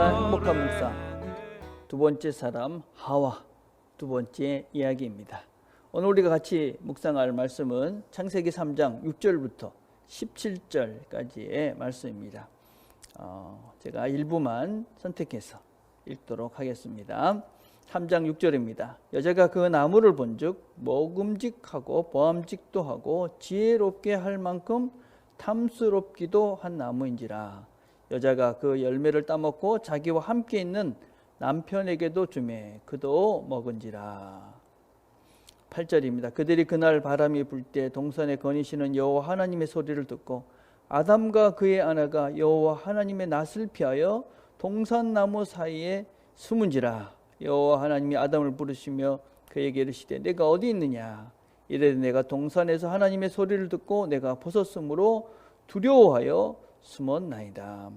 행복한 묵상 두 번째 사람 하와 두 번째 이야기입니다. 오늘 우리가 같이 묵상할 말씀은 창세기 3장 6절부터 17절까지의 말씀입니다. 제가 일부만 선택해서 읽도록 하겠습니다. 3장 6절입니다. 여자가 그 나무를 본즉 먹음직하고 보암직도 하고 지혜롭게 할 만큼 탐스럽기도 한 나무인지라. 여자가 그 열매를 따먹고 자기와 함께 있는 남편에게도 주매 그도 먹은지라. 8절입니다. 그들이 그날 바람이 불 때 동산에 거니시는 여호와 하나님의 소리를 듣고 아담과 그의 아내가 여호와 하나님의 낯을 피하여 동산나무 사이에 숨은지라. 여호와 하나님이 아담을 부르시며 그에게 이르시되 내가 어디 있느냐. 이르되 내가 동산에서 하나님의 소리를 듣고 내가 벗었으므로 두려워하여 숨었나이다.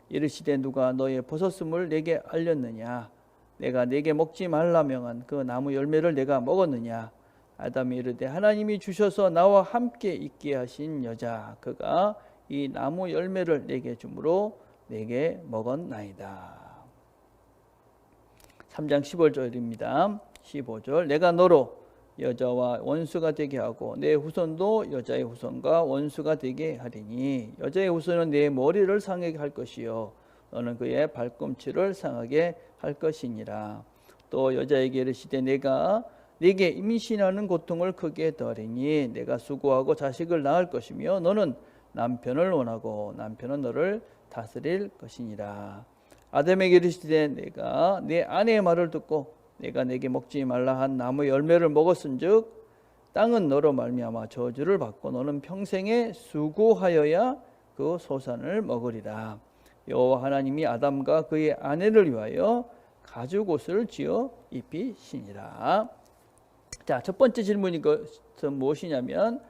이르시되 누가 너의 벗었음을 내게 알렸느냐. 내가 내게 먹지 말라 명한 그 나무 열매를 내가 먹었느냐. 아담이 이르되 하나님이 주셔서 나와 함께 있게 하신 여자 그가 이 나무 열매를 내게 주므로 내게 먹었나이다. 3장 15절입니다. 15절 내가 너로 여자와 원수가 되게 하고 내 후손도 여자의 후손과 원수가 되게 하리니 여자의 후손은 내 머리를 상하게 할 것이요 너는 그의 발꿈치를 상하게 할 것이니라. 또 여자에게 이르시되 내가 네게 임신하는 고통을 크게 더하리니 내가 수고하고 자식을 낳을 것이며 너는 남편을 원하고 남편은 너를 다스릴 것이니라. 아담에게 이르시되 내가 내 아내의 말을 듣고 내가 내게 먹지 말라 한 나무 열매를 먹었은즉 땅은 너로 말미암아 저주를 받고 너는 평생에 수고하여야 그 소산을 먹으리라. 여호와 하나님이 아담과 그의 아내를 위하여 가죽 옷을 지어 입히시니라. 자, 첫 번째 질문이 무엇이냐면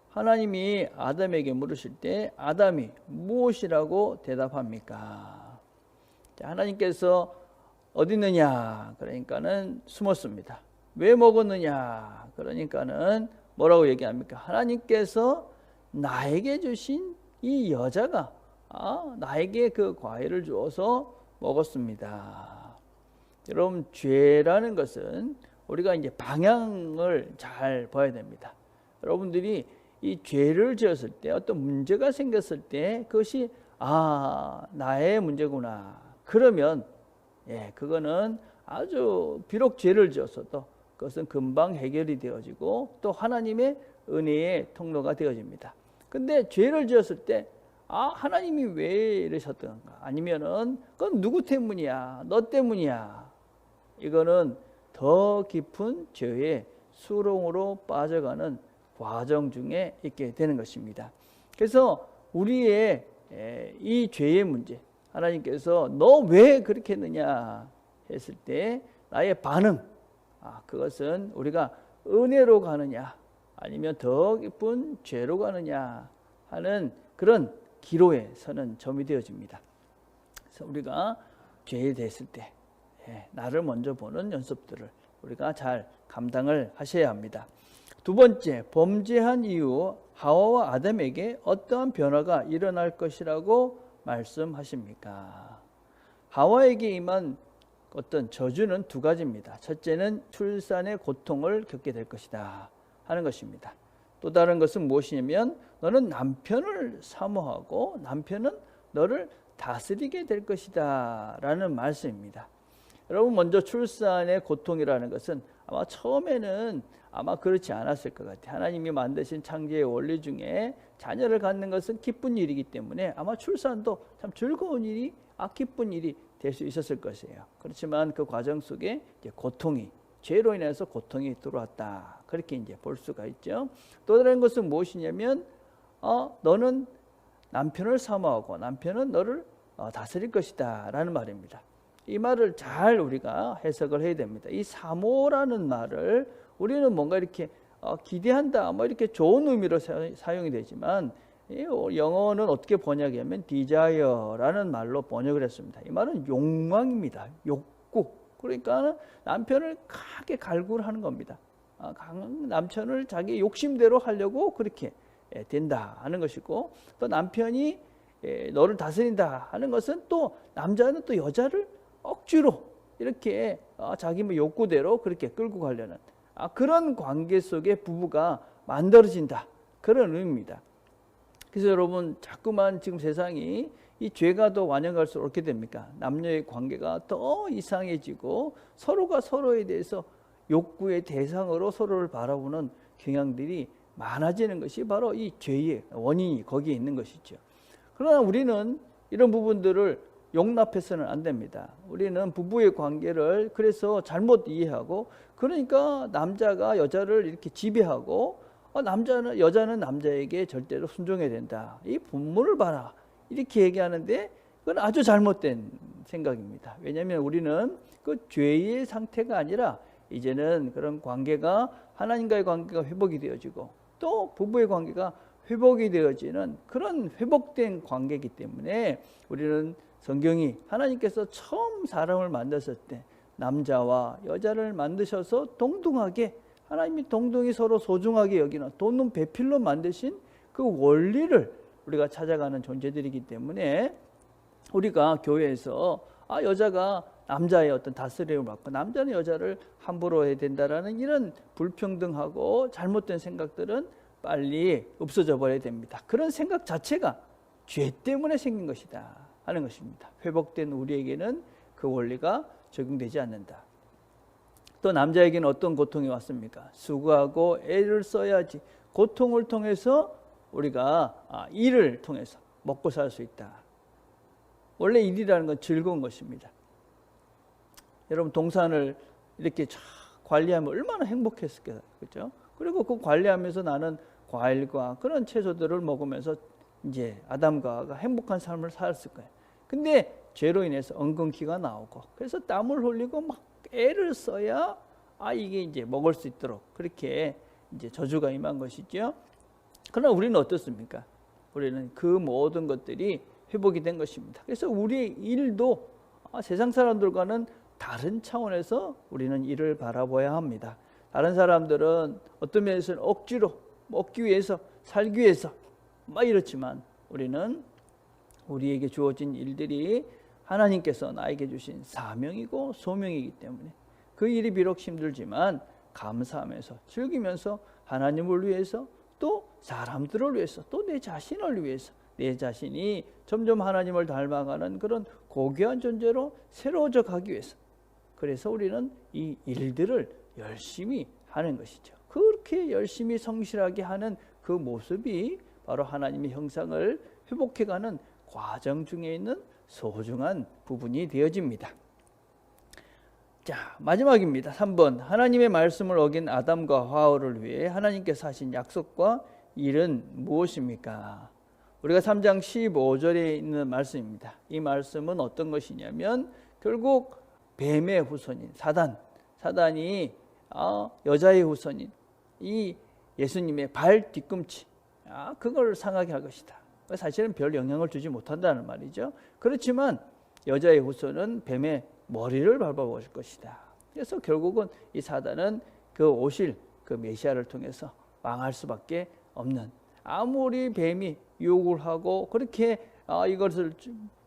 하나님이 아담에게 물으실 때 아담이 무엇이라고 대답합니까? 자, 하나님께서 어디 있느냐? 그러니까는 숨었습니다. 왜 먹었느냐? 그러니까는 뭐라고 얘기합니까? 하나님께서 나에게 주신 이 여자가 나에게 그 과일을 주어서 먹었습니다. 여러분, 죄라는 것은 우리가 이제 방향을 잘 봐야 됩니다. 여러분들이 이 죄를 지었을 때 어떤 문제가 생겼을 때 그것이 나의 문제구나. 그러면 그거는 아주 비록 죄를 지었어도 그것은 금방 해결이 되어지고 또 하나님의 은혜의 통로가 되어집니다. 근데 죄를 지었을 때 하나님이 왜 이러셨던가 아니면은 그건 누구 때문이야 너 때문이야 이거는 더 깊은 죄의 수렁으로 빠져가는 과정 중에 있게 되는 것입니다. 그래서 우리의 이 죄의 문제 하나님께서 너 왜 그렇게 했느냐 했을 때 나의 반응 그것은 우리가 은혜로 가느냐 아니면 더 깊은 죄로 가느냐 하는 그런 기로에 서는 점이 되어집니다. 그래서 우리가 죄에 대했을 때 나를 먼저 보는 연습들을 우리가 잘 감당을 하셔야 합니다. 두 번째, 범죄한 이후 하와와 아담에게 어떠한 변화가 일어날 것이라고 말씀하십니까? 하와에게 임한 어떤 저주는 두 가지입니다. 첫째는 출산의 고통을 겪게 될 것이다 하는 것입니다. 또 다른 것은 무엇이냐면 너는 남편을 사모하고 남편은 너를 다스리게 될 것이다 라는 말씀입니다. 여러분, 먼저 출산의 고통이라는 것은 아마 처음에는 그렇지 않았을 것 같아요. 하나님이 만드신 창조의 원리 중에 자녀를 갖는 것은 기쁜 일이기 때문에 아마 출산도 참 즐거운 일이 기쁜 일이 될 수 있었을 것이에요. 그렇지만 그 과정 속에 이제 고통이 죄로 인해서 고통이 들어왔다. 그렇게 이제 볼 수가 있죠. 또 다른 것은 무엇이냐면 너는 남편을 사모하고 남편은 너를 다스릴 것이다 라는 말입니다. 이 말을 잘 우리가 해석을 해야 됩니다. 이 사모라는 말을 우리는 뭔가 이렇게 기대한다 이렇게 좋은 의미로 사용이 되지만 영어는 어떻게 번역하면 desire라는 말로 번역을 했습니다. 이 말은 욕망입니다. 욕구. 그러니까 남편을 강하게 갈구하는 겁니다. 남편을 자기 욕심대로 하려고 그렇게 된다 하는 것이고 또 남편이 너를 다스린다 하는 것은 또 남자는 또 여자를 억지로 이렇게 자기 뭐 욕구대로 그렇게 끌고 가려는 그런 관계 속에 부부가 만들어진다, 그런 의미입니다. 그래서 여러분 자꾸만 지금 세상이 이 죄가 더 완연할수록 어떻게 됩니까? 남녀의 관계가 더 이상해지고 서로가 서로에 대해서 욕구의 대상으로 서로를 바라보는 경향들이 많아지는 것이 바로 이 죄의 원인이 거기에 있는 것이죠. 그러나 우리는 이런 부분들을 용납해서는 안 됩니다. 우리는 부부의 관계를 그래서 잘못 이해하고, 그러니까 남자가 여자를 이렇게 지배하고 여자는 남자에게 절대로 순종해야 된다, 이 본문을 봐라, 이렇게 얘기하는데 그건 아주 잘못된 생각입니다. 왜냐하면 우리는 그 죄의 상태가 아니라 이제는 그런 관계가 하나님과의 관계가 회복이 되어지고 또 부부의 관계가 회복이 되어지는 그런 회복된 관계이기 때문에 우리는 성경이 하나님께서 처음 사람을 만드실 때 남자와 여자를 만드셔서 동등하게, 하나님이 동등히 서로 소중하게 여기는 돈은 배필로 만드신 그 원리를 우리가 찾아가는 존재들이기 때문에 우리가 교회에서 여자가 남자의 어떤 다스림을 받고 남자는 여자를 함부로 해야 된다라는 이런 불평등하고 잘못된 생각들은 빨리 없어져 버려야 됩니다. 그런 생각 자체가 죄 때문에 생긴 것이다 하는 것입니다. 회복된 우리에게는 그 원리가 적용되지 않는다. 또 남자에게는 어떤 고통이 왔습니까? 수고하고 애를 써야지 고통을 통해서 우리가 일을 통해서 먹고 살 수 있다. 원래 일이라는 건 즐거운 것입니다. 여러분 동산을 이렇게 쫙 관리하면 얼마나 행복했을까요? 그렇죠? 그리고 그 관리하면서 나는 과일과 그런 채소들을 먹으면서 이제 아담과 하와가 행복한 삶을 살았을 거예요. 근데 죄로 인해서 엉겅퀴가 나오고 그래서 땀을 흘리고 막 애를 써야 이게 이제 먹을 수 있도록 그렇게 이제 저주가 임한 것이죠. 그러나 우리는 어떻습니까? 우리는 그 모든 것들이 회복이 된 것입니다. 그래서 우리의 일도 세상 사람들과는 다른 차원에서 우리는 일을 바라봐야 합니다. 다른 사람들은 어떤 면에서는 억지로 먹기 위해서 살기 위해서 막 이렇지만 우리는 우리에게 주어진 일들이 하나님께서 나에게 주신 사명이고 소명이기 때문에 그 일이 비록 힘들지만 감사하면서 즐기면서 하나님을 위해서 또 사람들을 위해서 또 내 자신을 위해서 내 자신이 점점 하나님을 닮아가는 그런 고귀한 존재로 새로워져 가기 위해서, 그래서 우리는 이 일들을 열심히 하는 것이죠. 그렇게 열심히 성실하게 하는 그 모습이 바로 하나님의 형상을 회복해가는 과정 중에 있는 소중한 부분이 되어집니다. 자, 마지막입니다. 3번. 하나님의 말씀을 어긴 아담과 하와를 위해 하나님께서 하신 약속과 일은 무엇입니까? 우리가 3장 15절에 있는 말씀입니다. 이 말씀은 어떤 것이냐면 결국 뱀의 후손인 사단이 여자의 후손인 이 예수님의 발 뒤꿈치 그걸 상하게 할 것이다. 사실은 별 영향을 주지 못한다는 말이죠. 그렇지만 여자의 후손은 뱀의 머리를 밟아버릴 것이다. 그래서 결국은 이 사단은 그 오실 그 메시아를 통해서 망할 수밖에 없는, 아무리 뱀이 유혹을 하고 그렇게 이것을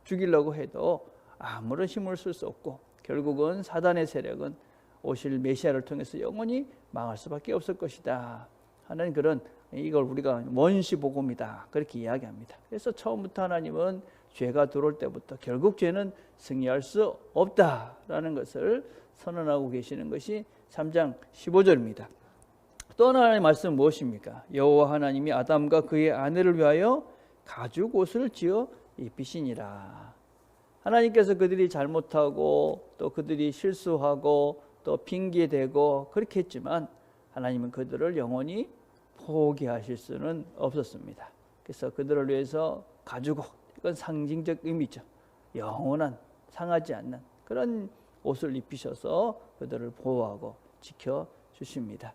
죽이려고 해도 아무런 힘을 쓸 수 없고 결국은 사단의 세력은 오실 메시아를 통해서 영원히 망할 수밖에 없을 것이다 하는 그런, 이걸 우리가 원시복음이다 그렇게 이야기합니다. 그래서 처음부터 하나님은 죄가 들어올 때부터 결국 죄는 승리할 수 없다라는 것을 선언하고 계시는 것이 3장 15절입니다. 또 하나의 말씀은 무엇입니까? 여호와 하나님이 아담과 그의 아내를 위하여 가죽 옷을 지어 입히시니라. 하나님께서 그들이 잘못하고 또 그들이 실수하고 또 핑계대고 그렇게 했지만 하나님은 그들을 영원히 포기하실 수는 없었습니다. 그래서 그들을 위해서 가죽 옷, 이건 상징적 의미죠. 영원한 상하지 않는 그런 옷을 입히셔서 그들을 보호하고 지켜주십니다.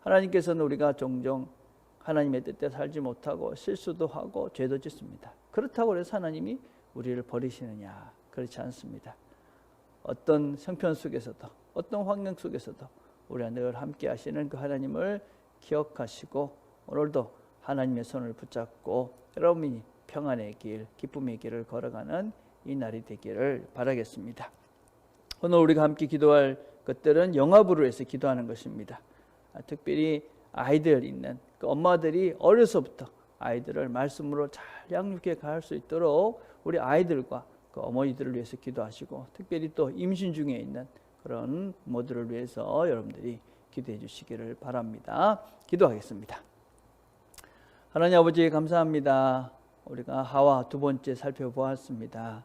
하나님께서는 우리가 종종 하나님의 뜻대로 살지 못하고 실수도 하고 죄도 짓습니다. 그렇다고 해서 하나님이 우리를 버리시느냐? 그렇지 않습니다. 어떤 형편 속에서도 어떤 환경 속에서도 우리와 늘 함께 하시는 그 하나님을 기억하시고 오늘도 하나님의 손을 붙잡고 여러분이 평안의 길, 기쁨의 길을 걸어가는 이 날이 되기를 바라겠습니다. 오늘 우리가 함께 기도할 것들은 영화부를 위해서 기도하는 것입니다. 특별히 아이들 있는 그 엄마들이 어려서부터 아이들을 말씀으로 잘 양육해 갈 수 있도록 우리 아이들과 그 어머니들을 위해서 기도하시고, 특별히 또 임신 중에 있는 그런 부모들을 위해서 여러분들이 기도해 주시기를 바랍니다. 기도하겠습니다. 하나님 아버지, 감사합니다. 우리가 하와 두 번째 살펴보았습니다.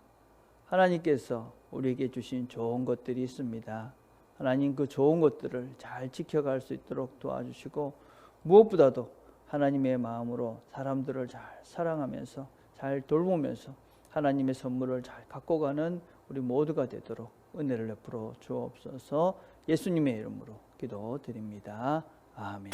하나님께서 우리에게 주신 좋은 것들이 있습니다. 하나님, 그 좋은 것들을 잘 지켜갈 수 있도록 도와주시고, 무엇보다도 하나님의 마음으로 사람들을 잘 사랑하면서 잘 돌보면서 하나님의 선물을 잘 갖고 가는 우리 모두가 되도록 은혜를 베풀어 주옵소서. 예수님의 이름으로 기도드립니다. 아멘.